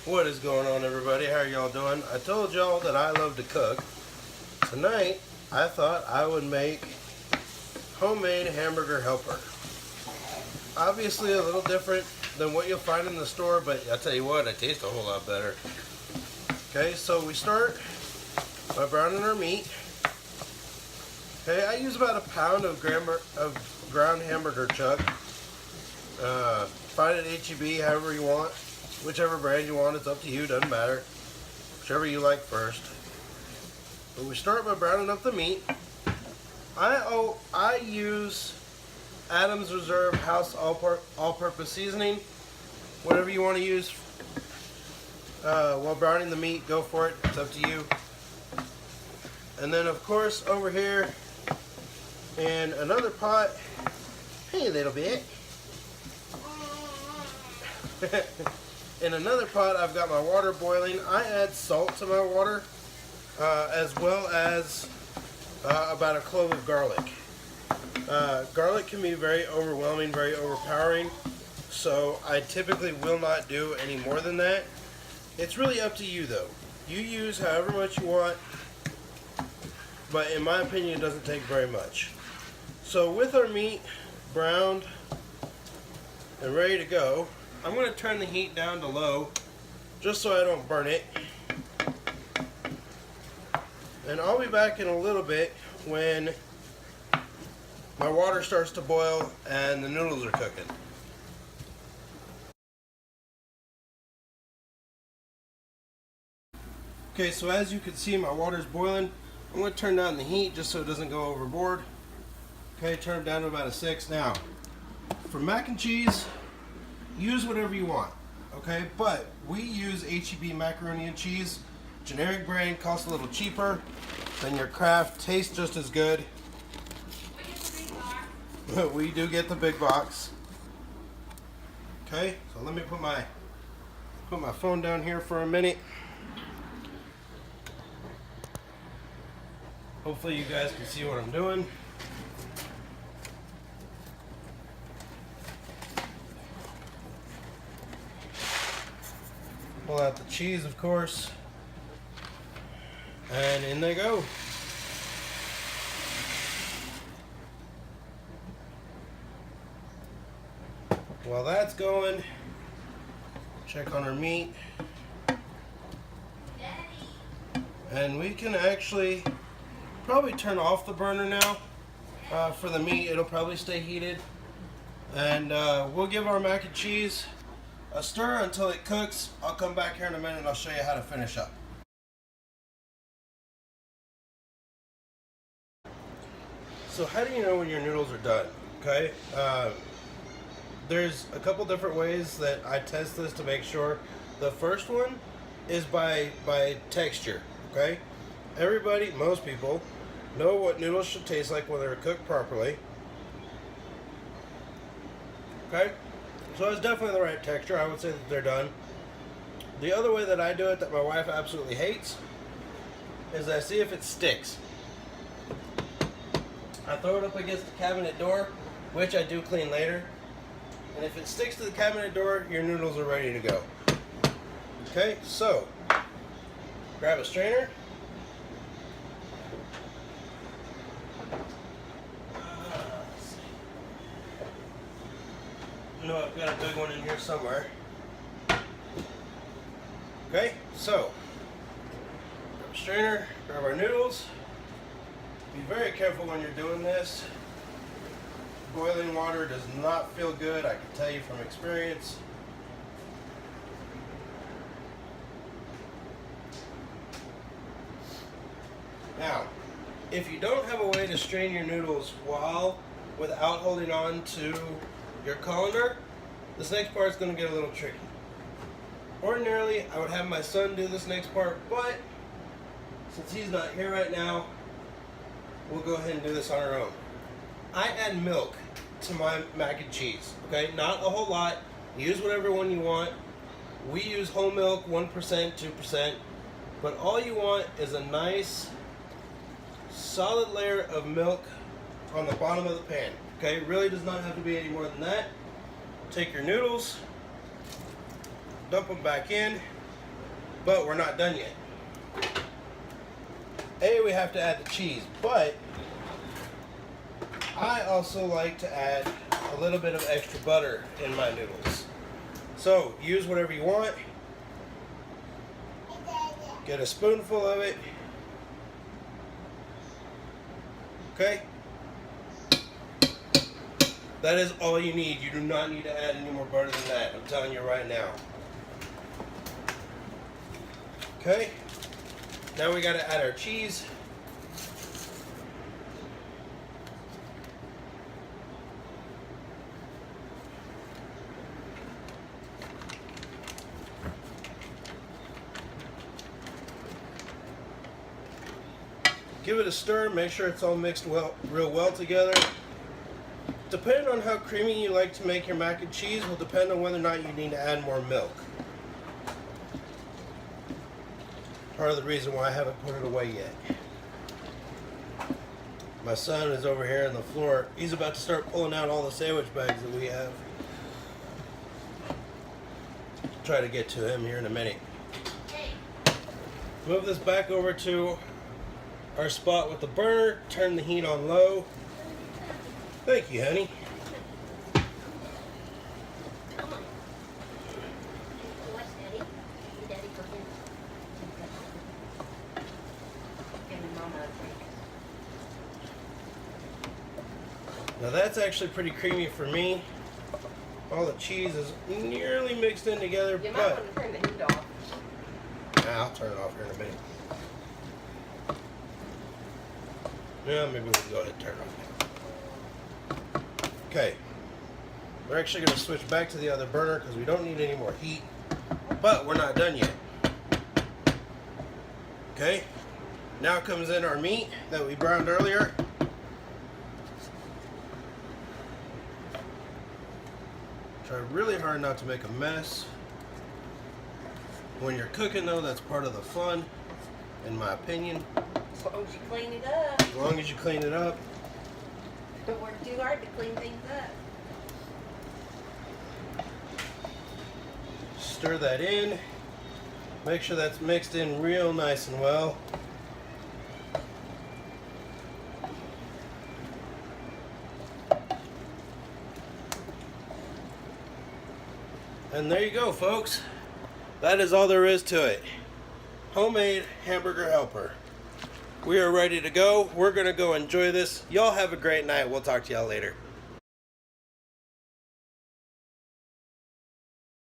What is going on, everybody? How are y'all doing? I told y'all that I love to cook. Tonight, I thought I would make homemade Hamburger Helper. Obviously a little different than what you'll find in the store, but I'll tell you what, it tastes a whole lot better. Okay, so we start by browning our meat. Okay, I use about a pound of ground hamburger chuck. Find it at HEB, however you want. Whichever brand you want, it's up to you, doesn't matter. Whichever you like first. But we start by browning up the meat. I use Adam's Reserve House all-purpose seasoning. Whatever you want to use while browning the meat, go for it. It's up to you. And then, of course, over here in another pot, hey, little bit. In another pot, I've got my water boiling. I add salt to my water, as well as about a clove of garlic. Garlic can be very overwhelming, very overpowering, so I typically will not do any more than that. It's really up to you, though. You use however much you want, but in my opinion, it doesn't take very much. So with our meat browned and ready to go, I'm going to turn the heat down to low just so I don't burn it. And I'll be back in a little bit when my water starts to boil and the noodles are cooking. Okay, so as you can see, my water's boiling. I'm going to turn down the heat just so it doesn't go overboard. Okay, turn it down to about a 6. Now, for mac and cheese, use whatever you want, okay? But we use HEB macaroni and cheese. Generic brand, costs a little cheaper than your Kraft, tastes just as good. We do get the big box. Okay, so let me put my phone down here for a minute. Hopefully you guys can see what I'm doing. Pull out the cheese, of course, and in they go. While that's going, check on our meat. And we can actually probably turn off the burner now. For the meat, it'll probably stay heated. And we'll give our mac and cheese a stir until it cooks. I'll come back here in a minute and I'll show you how to finish up. So how do you know when your noodles are done? Okay, there's a couple different ways that I test this to make sure. The first one is by texture. Okay, most people know what noodles should taste like when they're cooked properly. Okay, so it's definitely the right texture. I would say that they're done. The other way that I do it that my wife absolutely hates is I see if it sticks. I throw it up against the cabinet door, which I do clean later. And if it sticks to the cabinet door, your noodles are ready to go. Okay, so grab a strainer. No, I've got a big one in here somewhere. Okay, so grab a strainer, grab our noodles. Be very careful when you're doing this. Boiling water does not feel good, I can tell you from experience. Now, if you don't have a way to strain your noodles without holding on to your colander, this next part is going to get a little tricky. Ordinarily, I would have my son do this next part, but since he's not here right now, we'll go ahead and do this on our own. I add milk to my mac and cheese, okay? Not a whole lot. Use whatever one you want. We use whole milk, 1%, 2%, but all you want is a nice solid layer of milk on the bottom of the pan. Okay, really does not have to be any more than that. Take your noodles, dump them back in, But we're not done yet. We have to add the cheese, but I also like to add a little bit of extra butter in my noodles. So use whatever you want. Get a spoonful of it. Okay? That is all you need. You do not need to add any more butter than that. I'm telling you right now. Okay? Now we got to add our cheese. Give it a stir, make sure it's all mixed real well together. Depending on how creamy you like to make your mac and cheese will depend on whether or not you need to add more milk. Part of the reason why I haven't put it away yet. My son is over here on the floor. He's about to start pulling out all the sandwich bags that we have. Try to get to him here in a minute. Move this back over to our spot with the burner. Turn the heat on low. Thank you, honey. Come on. Watch Daddy. Daddy go in. Give Mama a break. Now that's actually pretty creamy for me. All the cheese is nearly mixed in together, You might but want to turn the heat off. I'll turn it off here in a minute. Yeah, maybe we can go ahead and turn it off. Okay, we're actually going to switch back to the other burner because we don't need any more heat, but we're not done yet. Okay, now comes in our meat that we browned earlier. Try really hard not to make a mess. When you're cooking though, that's part of the fun, in my opinion. As long as you clean it up. As long as you clean it up. Don't work too hard to clean things up. Stir that in. Make sure that's mixed in real nice and well. And there you go, folks. That is all there is to it. Homemade hamburger helper. We are ready to go. We're going to go enjoy this. Y'all have a great night. We'll talk to y'all later.